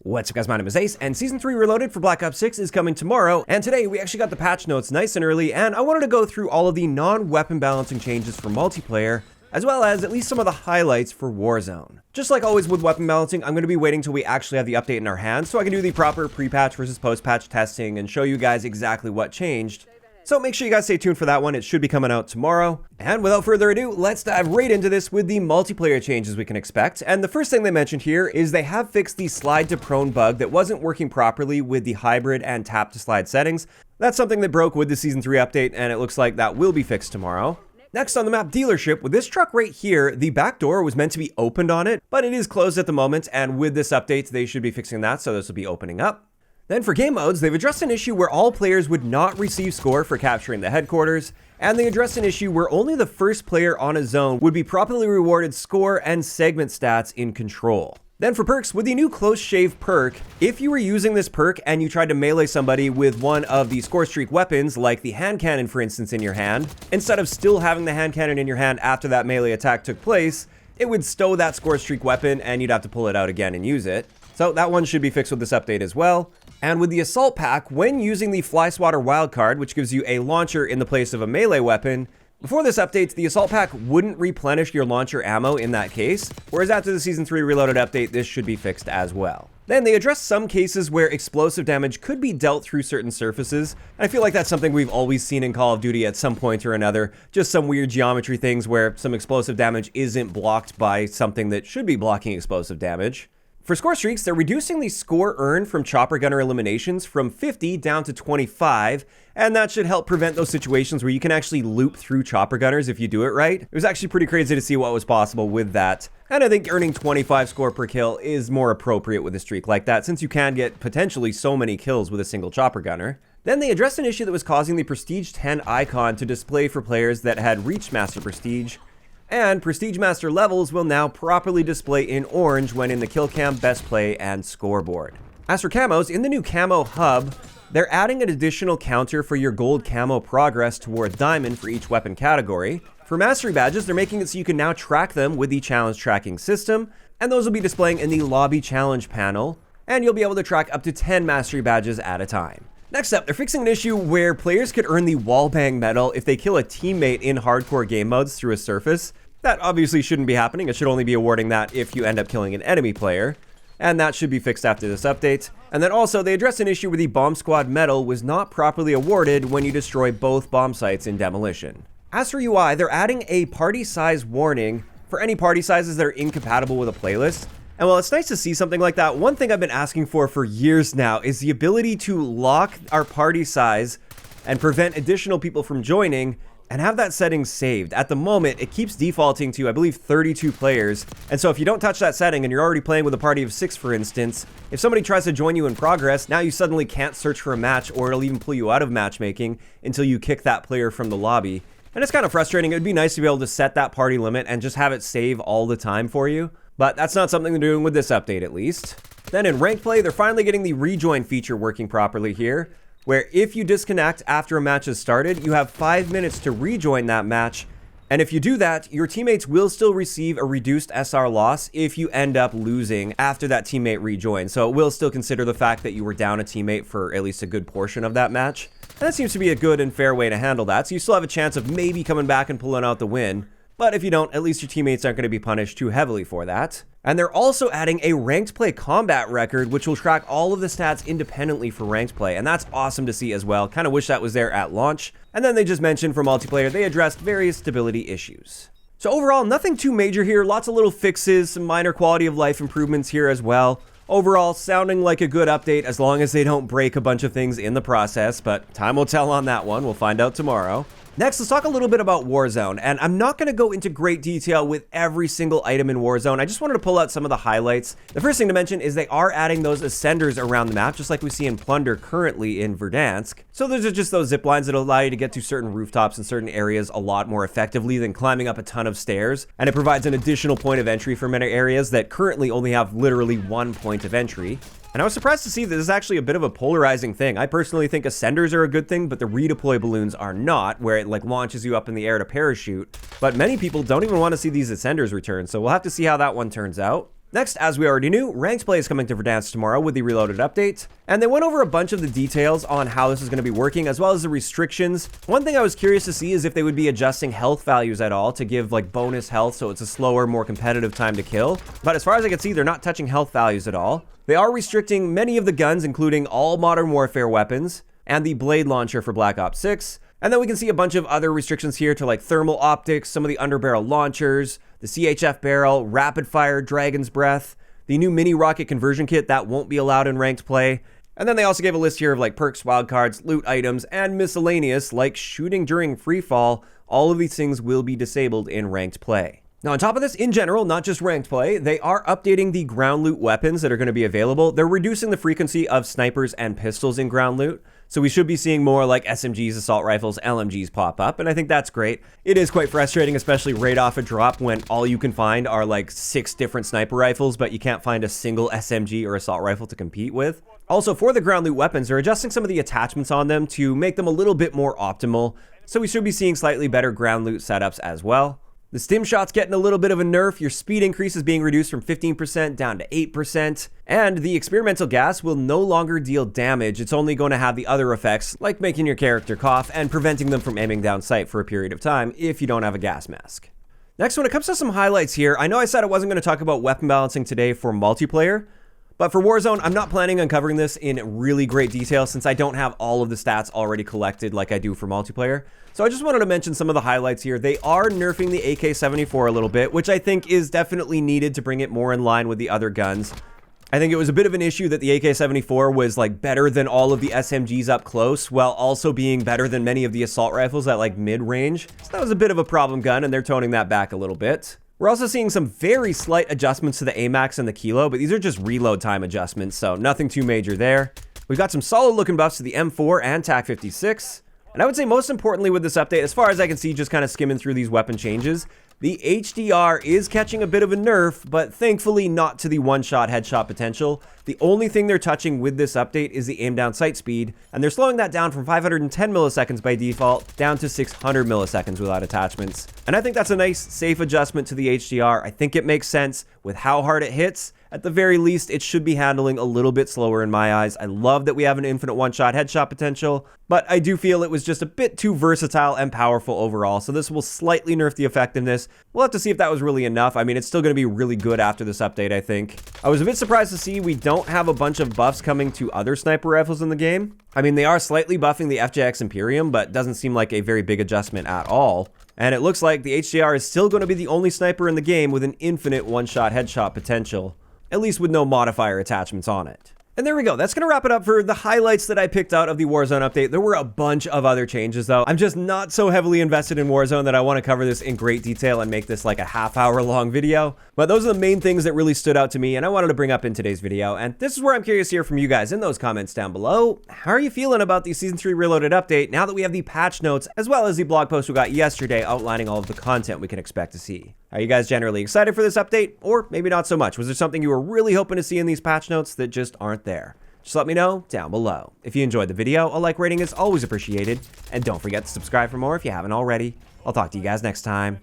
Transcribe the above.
What's up guys, my name is Ace, and Season 3 Reloaded for Black Ops 6 is coming tomorrow, and today we actually got the patch notes nice and early, and I wanted to go through all of the non-weapon balancing changes for multiplayer, as well as at least some of the highlights for Warzone. Just like always with weapon balancing, I'm going to be waiting till we actually have the update in our hands so I can do the proper pre-patch versus post-patch testing and show you guys exactly what changed. So make sure you guys stay tuned for that one. It should be coming out tomorrow. And without further ado, let's dive right into this with the multiplayer changes we can expect. And the first thing they mentioned here is they have fixed the slide to prone bug that wasn't working properly with the hybrid and tap to slide settings. That's something that broke with the Season 3 update, and it looks like that will be fixed tomorrow. Next on the map, dealership. With this truck right here, the back door was meant to be opened on it, but it is closed at the moment, and with this update, they should be fixing that, so this will be opening up. Then for game modes, they've addressed an issue where all players would not receive score for capturing the headquarters, and they addressed an issue where only the first player on a zone would be properly rewarded score and segment stats in control. Then for perks, with the new close shave perk, if you were using this perk and you tried to melee somebody with one of the score streak weapons, like the hand cannon for instance in your hand, instead of still having the hand cannon in your hand after that melee attack took place, it would stow that score streak weapon and you'd have to pull it out again and use it. So that one should be fixed with this update as well. And with the assault pack, when using the fly swatter wildcard, which gives you a launcher in the place of a melee weapon, before this update, the assault pack wouldn't replenish your launcher ammo in that case, whereas after the Season 3 Reloaded update, this should be fixed as well. Then they address some cases where explosive damage could be dealt through certain surfaces, and I feel like that's something we've always seen in Call of Duty at some point or another, just some weird geometry things where some explosive damage isn't blocked by something that should be blocking explosive damage. For score streaks, they're reducing the score earned from chopper gunner eliminations from 50 down to 25, and that should help prevent those situations where you can actually loop through chopper gunners if you do it right. It was actually pretty crazy to see what was possible with that, and I think earning 25 score per kill is more appropriate with a streak like that, since you can get potentially so many kills with a single chopper gunner. Then they addressed an issue that was causing the Prestige 10 icon to display for players that had reached Master Prestige, and Prestige Master levels will now properly display in orange when in the kill cam, best play, and scoreboard. As for camos, in the new camo hub, they're adding an additional counter for your gold camo progress toward diamond for each weapon category. For mastery badges, they're making it so you can now track them with the challenge tracking system, and those will be displaying in the lobby challenge panel, and you'll be able to track up to 10 mastery badges at a time. Next up, they're fixing an issue where players could earn the wallbang medal if they kill a teammate in hardcore game modes through a surface. That obviously shouldn't be happening. It should only be awarding that if you end up killing an enemy player, and that should be fixed after this update. And then also, they addressed an issue where the bomb squad medal was not properly awarded when you destroy both bomb sites in demolition. As for UI, they're adding a party size warning for any party sizes that are incompatible with a playlist. And while it's nice to see something like that, one thing I've been asking for years now is the ability to lock our party size and prevent additional people from joining and have that setting saved. At the moment, it keeps defaulting to, I believe, 32 players. And so if you don't touch that setting and you're already playing with a party of 6, for instance, if somebody tries to join you in progress, now you suddenly can't search for a match, or it'll even pull you out of matchmaking until you kick that player from the lobby. And it's kind of frustrating. It would be nice to be able to set that party limit and just have it save all the time for you. But that's not something they're doing with this update, at least. Then in ranked play, they're finally getting the rejoin feature working properly here, where if you disconnect after a match has started, you have 5 minutes to rejoin that match. And if you do that, your teammates will still receive a reduced SR loss if you end up losing after that teammate rejoins. So it will still consider the fact that you were down a teammate for at least a good portion of that match. And that seems to be a good and fair way to handle that. So you still have a chance of maybe coming back and pulling out the win. But if you don't, at least your teammates aren't going to be punished too heavily for that. And they're also adding a ranked play combat record, which will track all of the stats independently for ranked play. And that's awesome to see as well. Kind of wish that was there at launch. And then they just mentioned for multiplayer, they addressed various stability issues. So overall, nothing too major here. Lots of little fixes, some minor quality of life improvements here as well. Overall, sounding like a good update as long as they don't break a bunch of things in the process. But time will tell on that one. We'll find out tomorrow. Next, let's talk a little bit about Warzone, and I'm not going to go into great detail with every single item in Warzone. I just wanted to pull out some of the highlights. The first thing to mention is they are adding those ascenders around the map, just like we see in Plunder currently in Verdansk. So those are just those zip lines that allow you to get to certain rooftops in certain areas a lot more effectively than climbing up a ton of stairs, and it provides an additional point of entry for many areas that currently only have literally one point of entry. And I was surprised to see that this is actually a bit of a polarizing thing. I personally think ascenders are a good thing, but the redeploy balloons are not, where it like launches you up in the air to parachute. But many people don't even want to see these ascenders return, so we'll have to see how that one turns out. Next, as we already knew, ranked play is coming to Verdansk tomorrow with the Reloaded update, and they went over a bunch of the details on how this is going to be working, as well as the restrictions. One thing I was curious to see is if they would be adjusting health values at all to give like bonus health, so it's a slower, more competitive time to kill. But as far as I can see, they're not touching health values at all. They are restricting many of the guns, including all Modern Warfare weapons, and the blade launcher for Black Ops 6. And then we can see a bunch of other restrictions here to like thermal optics, some of the underbarrel launchers, the CHF barrel, rapid fire, Dragon's Breath, the new mini rocket conversion kit that won't be allowed in ranked play. And then they also gave a list here of like perks, wildcards, loot items, and miscellaneous like shooting during free fall. All of these things will be disabled in ranked play. Now, on top of this, in general, not just ranked play, they are updating the ground loot weapons that are going to be available. They're reducing the frequency of snipers and pistols in ground loot. So we should be seeing more like SMGs, assault rifles, LMGs pop up, and I think that's great. It is quite frustrating, especially right off a drop when all you can find are like 6 different sniper rifles, but you can't find a single SMG or assault rifle to compete with. Also, for the ground loot weapons, they're adjusting some of the attachments on them to make them a little bit more optimal. So we should be seeing slightly better ground loot setups as well. The stim shot's getting a little bit of a nerf. Your speed increase is being reduced from 15% down to 8%. And the experimental gas will no longer deal damage. It's only going to have the other effects, like making your character cough and preventing them from aiming down sight for a period of time if you don't have a gas mask. Next, when it comes to some highlights here, I know I said I wasn't going to talk about weapon balancing today for multiplayer, but for Warzone, I'm not planning on covering this in really great detail since I don't have all of the stats already collected like I do for multiplayer. So I just wanted to mention some of the highlights here. They are nerfing the AK-74 a little bit, which I think is definitely needed to bring it more in line with the other guns. I think it was a bit of an issue that the AK-74 was like better than all of the SMGs up close, while also being better than many of the assault rifles at like mid-range. So that was a bit of a problem gun, and they're toning that back a little bit. We're also seeing some very slight adjustments to the AMAX and the Kilo, but these are just reload time adjustments, so nothing too major there. We've got some solid looking buffs to the M4 and TAC-56. And I would say most importantly with this update, as far as I can see just kind of skimming through these weapon changes, the HDR is catching a bit of a nerf, but thankfully not to the one-shot headshot potential. The only thing they're touching with this update is the aim down sight speed, and they're slowing that down from 510 milliseconds by default down to 600 milliseconds without attachments. And I think that's a nice, safe adjustment to the HDR. I think it makes sense with how hard it hits. At the very least, it should be handling a little bit slower in my eyes. I love that we have an infinite one-shot headshot potential, but I do feel it was just a bit too versatile and powerful overall, so this will slightly nerf the effectiveness. We'll have to see if that was really enough. I mean, it's still going to be really good after this update, I think. I was a bit surprised to see we don't have a bunch of buffs coming to other sniper rifles in the game. I mean, they are slightly buffing the FJX Imperium, but doesn't seem like a very big adjustment at all. And it looks like the HDR is still going to be the only sniper in the game with an infinite one-shot headshot potential, at least with no modifier attachments on it. And there we go. That's going to wrap it up for the highlights that I picked out of the Warzone update. There were a bunch of other changes, though. I'm just not so heavily invested in Warzone that I want to cover this in great detail and make this like a half-hour long video. But those are the main things that really stood out to me and I wanted to bring up in today's video. And this is where I'm curious to hear from you guys in those comments down below. How are you feeling about the Season 3 Reloaded update now that we have the patch notes as well as the blog post we got yesterday outlining all of the content we can expect to see? Are you guys generally excited for this update? Or maybe not so much? Was there something you were really hoping to see in these patch notes that just aren't there? Just let me know down below. If you enjoyed the video, a like rating is always appreciated. And don't forget to subscribe for more if you haven't already. I'll talk to you guys next time.